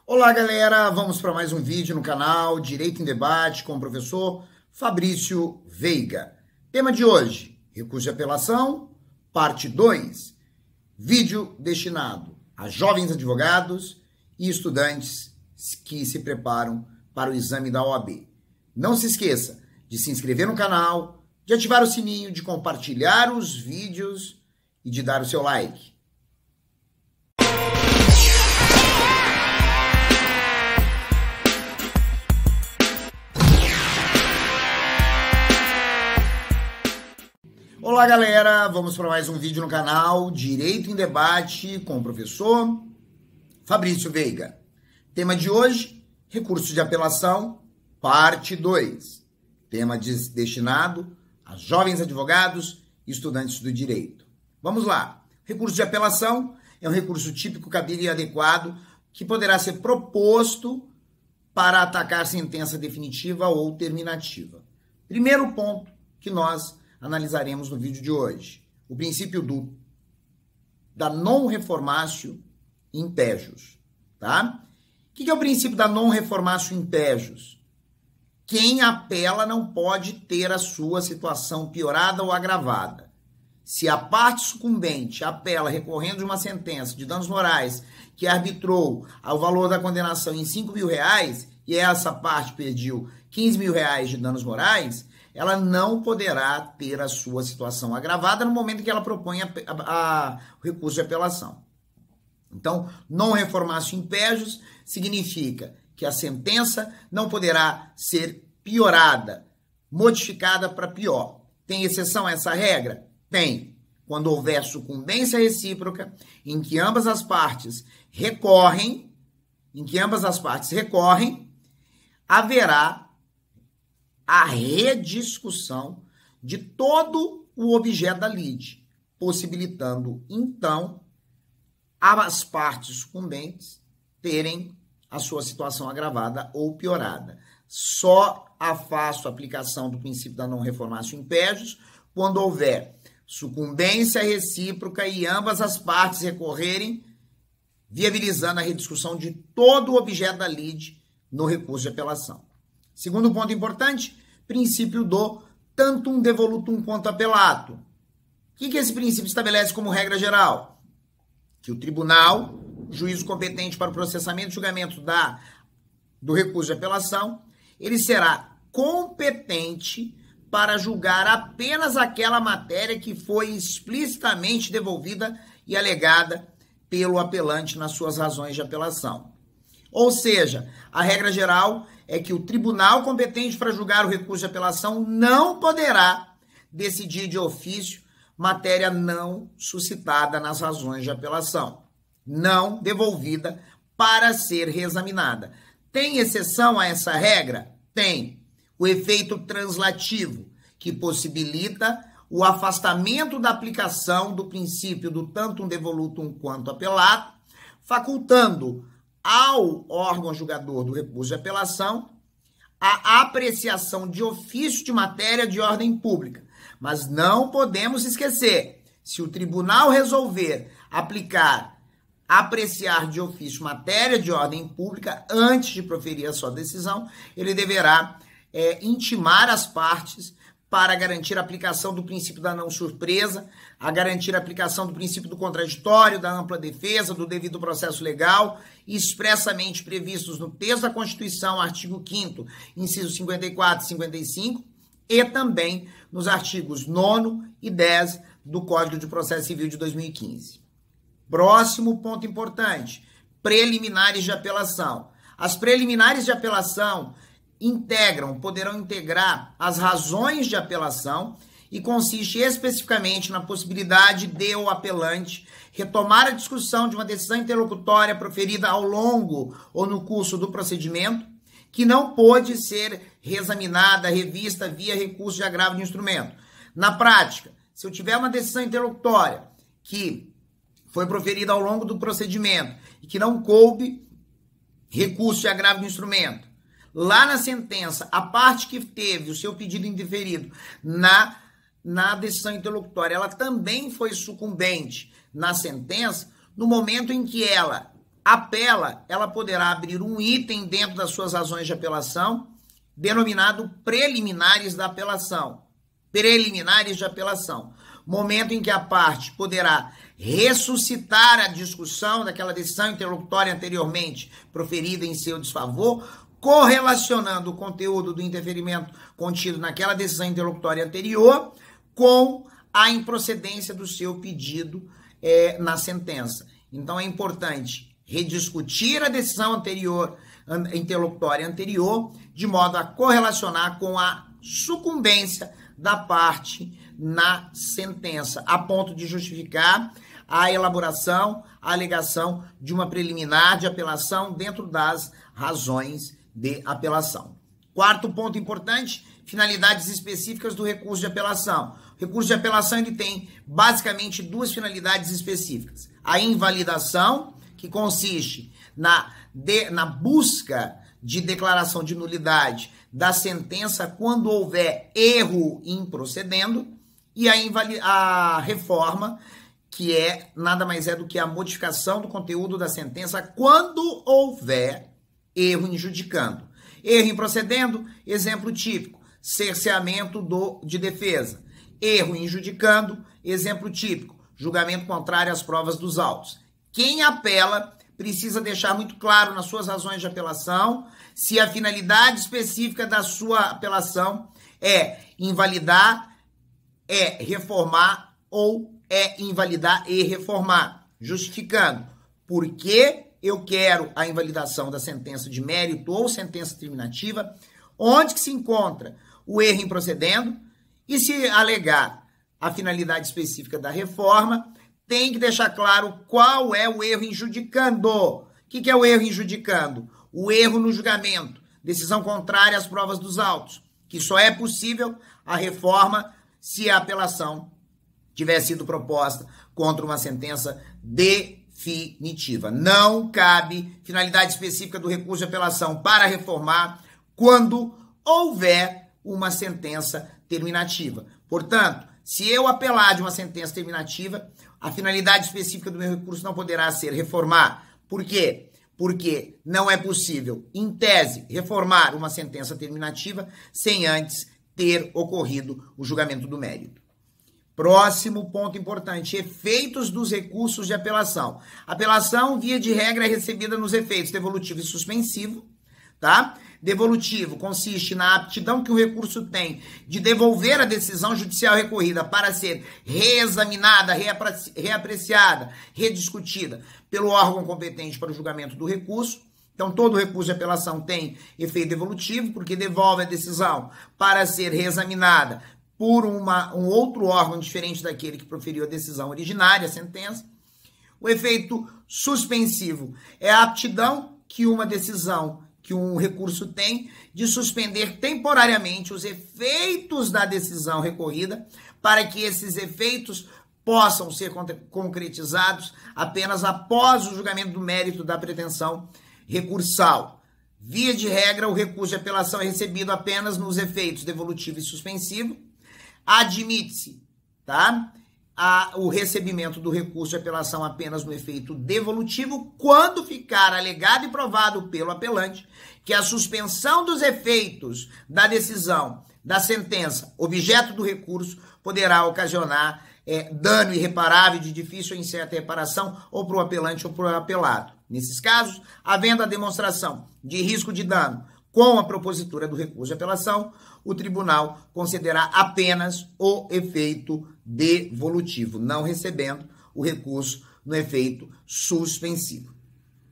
Olá, galera! Vamos para mais um vídeo no canal Direito em Debate com o professor Fabrício Veiga. Tema de hoje, recurso de apelação, parte 2. Vídeo destinado a jovens advogados e estudantes que se preparam para o exame da OAB. Não se esqueça de se inscrever no canal, de ativar o sininho, de compartilhar os vídeos e de dar o seu like. Olá, galera! Vamos para mais um vídeo no canal Direito em Debate com o professor Fabrício Veiga. Tema de hoje, recurso de apelação, parte 2. Tema destinado a jovens advogados e estudantes do direito. Vamos lá. Recurso de apelação é um recurso típico, cabível e adequado que poderá ser proposto para atacar sentença definitiva ou terminativa. Primeiro ponto que nós analisaremos no vídeo de hoje, o princípio da non reformatio in pejus, tá? O que é o princípio da non reformatio in pejus? Quem apela não pode ter a sua situação piorada ou agravada. Se a parte sucumbente apela recorrendo de uma sentença de danos morais que arbitrou ao valor da condenação em R$5 mil e essa parte pediu R$15 mil de danos morais, ela não poderá ter a sua situação agravada no momento que ela propõe o recurso de apelação. Então, non reformatio in pejus significa que a sentença não poderá ser piorada, modificada para pior. Tem exceção a essa regra? Tem. Quando houver sucumbência recíproca, em que ambas as partes recorrem, haverá a rediscussão de todo o objeto da lide, possibilitando, então, as partes sucumbentes terem a sua situação agravada ou piorada. Só faço a aplicação do princípio da non reformatio in pejus quando houver sucumbência recíproca e ambas as partes recorrerem, viabilizando a rediscussão de todo o objeto da lide no recurso de apelação. Segundo ponto importante, princípio do tantum devolutum quanto apelato. O que esse princípio estabelece como regra geral? Que o tribunal, juízo competente para o processamento e julgamento do recurso de apelação, ele será competente para julgar apenas aquela matéria que foi explicitamente devolvida e alegada pelo apelante nas suas razões de apelação. Ou seja, a regra geral é que o tribunal competente para julgar o recurso de apelação não poderá decidir de ofício matéria não suscitada nas razões de apelação, não devolvida para ser reexaminada. Tem exceção a essa regra? Tem. O efeito translativo, que possibilita o afastamento da aplicação do princípio do tantum devolutum quanto apelato, facultando ao órgão julgador do recurso de apelação a apreciação de ofício de matéria de ordem pública. Mas não podemos esquecer, se o tribunal resolver apreciar de ofício matéria de ordem pública antes de proferir a sua decisão, ele deverá intimar as partes para garantir a aplicação do princípio da não surpresa, a garantir a aplicação do princípio do contraditório, da ampla defesa, do devido processo legal, expressamente previstos no texto da Constituição, artigo 5º, incisos 54 e 55, e também nos artigos 9º e 10 do Código de Processo Civil de 2015. Próximo ponto importante, preliminares de apelação. As preliminares de apelação poderão integrar as razões de apelação e consiste especificamente na possibilidade de o apelante retomar a discussão de uma decisão interlocutória proferida ao longo ou no curso do procedimento que não pôde ser reexaminada, revista via recurso de agravo de instrumento. Na prática, se eu tiver uma decisão interlocutória que foi proferida ao longo do procedimento e que não coube recurso de agravo de instrumento, lá na sentença, a parte que teve o seu pedido indeferido na decisão interlocutória, ela também foi sucumbente na sentença, no momento em que ela apela, ela poderá abrir um item dentro das suas razões de apelação, denominado preliminares da apelação. Preliminares de apelação. Momento em que a parte poderá ressuscitar a discussão daquela decisão interlocutória anteriormente proferida em seu desfavor, correlacionando o conteúdo do interferimento contido naquela decisão interlocutória anterior com a improcedência do seu pedido na sentença. Então, é importante rediscutir a decisão anterior, interlocutória anterior, de modo a correlacionar com a sucumbência da parte na sentença, a ponto de justificar a elaboração, a alegação de uma preliminar de apelação dentro das razões de apelação. Quarto ponto importante, finalidades específicas do recurso de apelação. O recurso de apelação ele tem basicamente duas finalidades específicas. A invalidação, que consiste na busca de declaração de nulidade da sentença quando houver erro improcedendo, e a reforma, que nada mais é do que a modificação do conteúdo da sentença quando houver erro injudicando. Erro improcedendo, exemplo típico, cerceamento de defesa. Erro injudicando, exemplo típico, julgamento contrário às provas dos autos. Quem apela precisa deixar muito claro nas suas razões de apelação se a finalidade específica da sua apelação é invalidar, é reformar ou é invalidar e reformar, justificando por que eu quero a invalidação da sentença de mérito ou sentença terminativa, onde que se encontra o erro improcedendo, e se alegar a finalidade específica da reforma, tem que deixar claro qual é o erro injudicando. O que é o erro injudicando? O erro no julgamento, decisão contrária às provas dos autos, que só é possível a reforma se a apelação tiver sido proposta contra uma sentença definitiva. Não cabe finalidade específica do recurso de apelação para reformar quando houver uma sentença terminativa. Portanto, se eu apelar de uma sentença terminativa, a finalidade específica do meu recurso não poderá ser reformar. Por quê? Porque não é possível, em tese, reformar uma sentença terminativa sem antes ter ocorrido o julgamento do mérito. Próximo ponto importante, efeitos dos recursos de apelação. Apelação, via de regra, é recebida nos efeitos devolutivo e suspensivo, tá? Devolutivo consiste na aptidão que o recurso tem de devolver a decisão judicial recorrida para ser reexaminada, reapreciada, rediscutida pelo órgão competente para o julgamento do recurso. Então, todo recurso de apelação tem efeito devolutivo, porque devolve a decisão para ser reexaminada por um outro órgão diferente daquele que proferiu a decisão originária, a sentença. O efeito suspensivo é a aptidão que uma decisão, que um recurso tem, de suspender temporariamente os efeitos da decisão recorrida, para que esses efeitos possam ser concretizados apenas após o julgamento do mérito da pretensão recursal. Via de regra, o recurso de apelação é recebido apenas nos efeitos devolutivo e suspensivo. Admite-se, tá? O recebimento do recurso de apelação apenas no efeito devolutivo quando ficar alegado e provado pelo apelante que a suspensão dos efeitos da decisão, da sentença, objeto do recurso, poderá ocasionar dano irreparável de difícil ou incerta reparação ou para o apelante ou para o apelado. Nesses casos, havendo a demonstração de risco de dano com a propositura do recurso de apelação, o tribunal concederá apenas o efeito devolutivo, não recebendo o recurso no efeito suspensivo.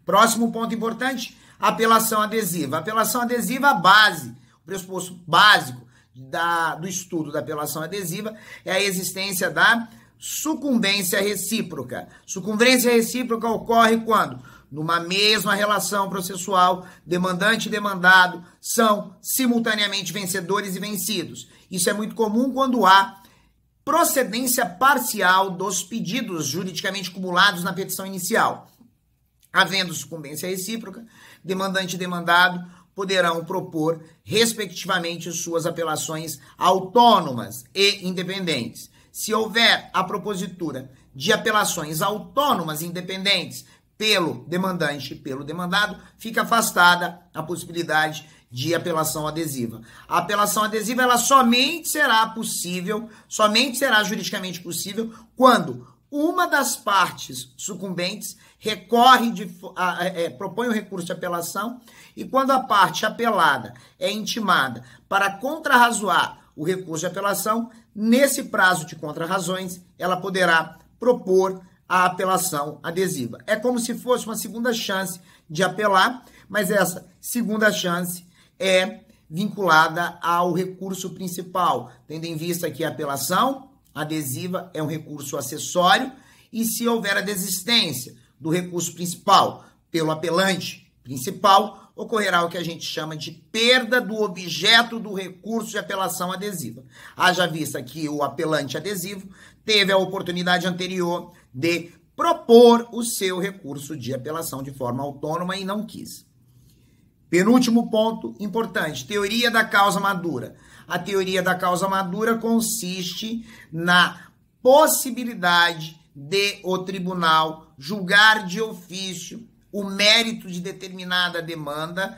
Próximo ponto importante, apelação adesiva. A apelação adesiva, a base, o pressuposto básico do estudo da apelação adesiva é a existência da sucumbência recíproca. Sucumbência recíproca ocorre quando, numa mesma relação processual, demandante e demandado são simultaneamente vencedores e vencidos. Isso é muito comum quando há procedência parcial dos pedidos juridicamente cumulados na petição inicial. Havendo sucumbência recíproca, demandante e demandado poderão propor, respectivamente, suas apelações autônomas e independentes. Se houver a propositura de apelações autônomas e independentes pelo demandante e pelo demandado, fica afastada a possibilidade de apelação adesiva. A apelação adesiva ela somente será juridicamente possível quando uma das partes sucumbentes propõe o recurso de apelação e quando a parte apelada é intimada para contrarrazoar o recurso de apelação, nesse prazo de contrarrazões, ela poderá propor a apelação adesiva. É como se fosse uma segunda chance de apelar, mas essa segunda chance é vinculada ao recurso principal, tendo em vista que a apelação adesiva é um recurso acessório e se houver a desistência do recurso principal pelo apelante principal, ocorrerá o que a gente chama de perda do objeto do recurso de apelação adesiva. Haja vista que o apelante adesivo teve a oportunidade anterior de propor o seu recurso de apelação de forma autônoma e não quis. Penúltimo ponto importante, teoria da causa madura. A teoria da causa madura consiste na possibilidade de o tribunal julgar de ofício o mérito de determinada demanda,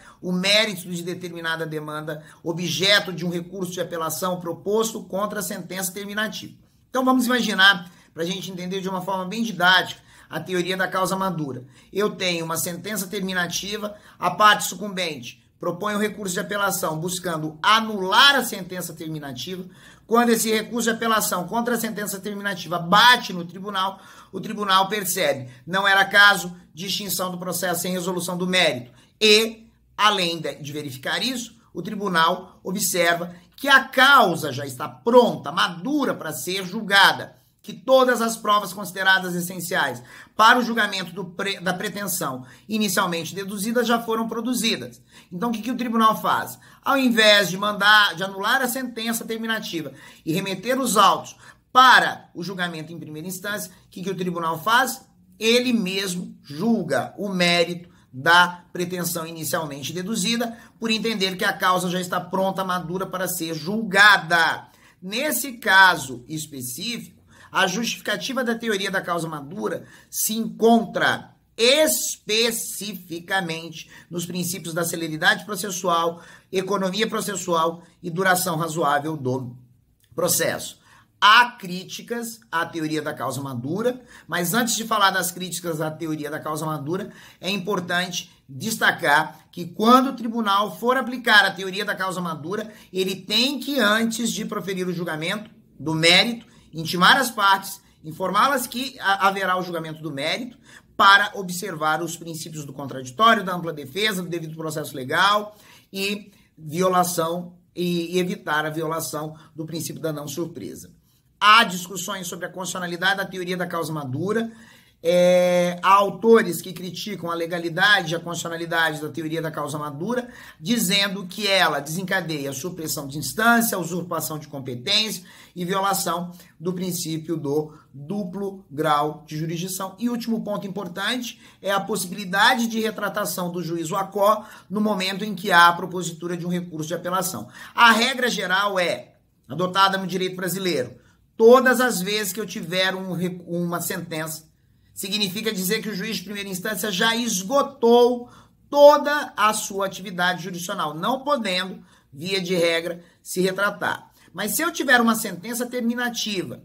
objeto de um recurso de apelação proposto contra a sentença terminativa. Então vamos imaginar, para a gente entender de uma forma bem didática, a teoria da causa madura. Eu tenho uma sentença terminativa, a parte sucumbente propõe um recurso de apelação buscando anular a sentença terminativa. Quando esse recurso de apelação contra a sentença terminativa bate no tribunal, o tribunal percebe não era caso de extinção do processo sem resolução do mérito. E, além de verificar isso, o tribunal observa que a causa já está pronta, madura para ser julgada, que todas as provas consideradas essenciais para o julgamento da pretensão inicialmente deduzida já foram produzidas. Então, o que o tribunal faz? Ao invés de anular a sentença terminativa e remeter os autos para o julgamento em primeira instância, o que o tribunal faz? Ele mesmo julga o mérito da pretensão inicialmente deduzida, por entender que a causa já está pronta, madura para ser julgada. Nesse caso específico, a justificativa da teoria da causa madura se encontra especificamente nos princípios da celeridade processual, economia processual e duração razoável do processo. Há críticas à teoria da causa madura, mas antes de falar das críticas à teoria da causa madura, é importante destacar que quando o tribunal for aplicar a teoria da causa madura, ele tem que, antes de proferir o julgamento do mérito, intimar as partes, informá-las que haverá o julgamento do mérito para observar os princípios do contraditório, da ampla defesa, do devido processo legal e evitar a violação do princípio da não surpresa. Há discussões sobre a constitucionalidade da teoria da causa madura. Há autores que criticam a legalidade e a constitucionalidade da teoria da causa madura, dizendo que ela desencadeia a supressão de instância, a usurpação de competência e violação do princípio do duplo grau de jurisdição. E último ponto importante é a possibilidade de retratação do juízo ACO no momento em que há a propositura de um recurso de apelação. A regra geral é adotada no direito brasileiro. Todas as vezes que eu tiver uma sentença, significa dizer que o juiz de primeira instância já esgotou toda a sua atividade jurisdicional, não podendo, via de regra, se retratar. Mas se eu tiver uma sentença terminativa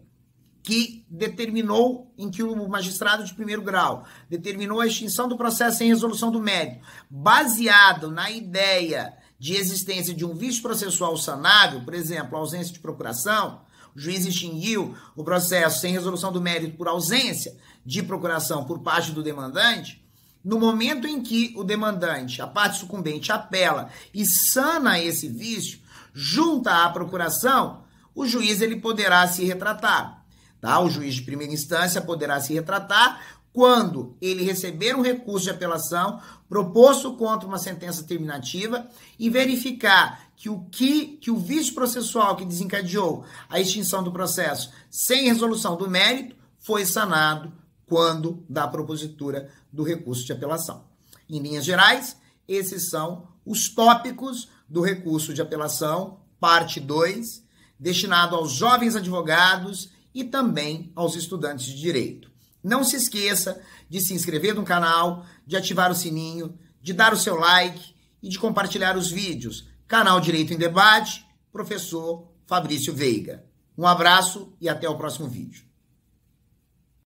que determinou, em que o magistrado de primeiro grau determinou a extinção do processo sem resolução do mérito, baseado na ideia de existência de um vício processual sanável, por exemplo, ausência de procuração, o juiz extinguiu o processo sem resolução do mérito por ausência de procuração por parte do demandante, no momento em que o demandante, a parte sucumbente, apela e sana esse vício, junta à procuração, o juiz ele poderá se retratar. Tá? O juiz de primeira instância poderá se retratar quando ele receber um recurso de apelação proposto contra uma sentença terminativa e verificar que o vício processual que desencadeou a extinção do processo sem resolução do mérito foi sanado quando da propositura do recurso de apelação. Em linhas gerais, esses são os tópicos do recurso de apelação, parte 2, destinado aos jovens advogados e também aos estudantes de direito. Não se esqueça de se inscrever no canal, de ativar o sininho, de dar o seu like e de compartilhar os vídeos. Canal Direito em Debate, professor Fabrício Veiga. Um abraço e até o próximo vídeo.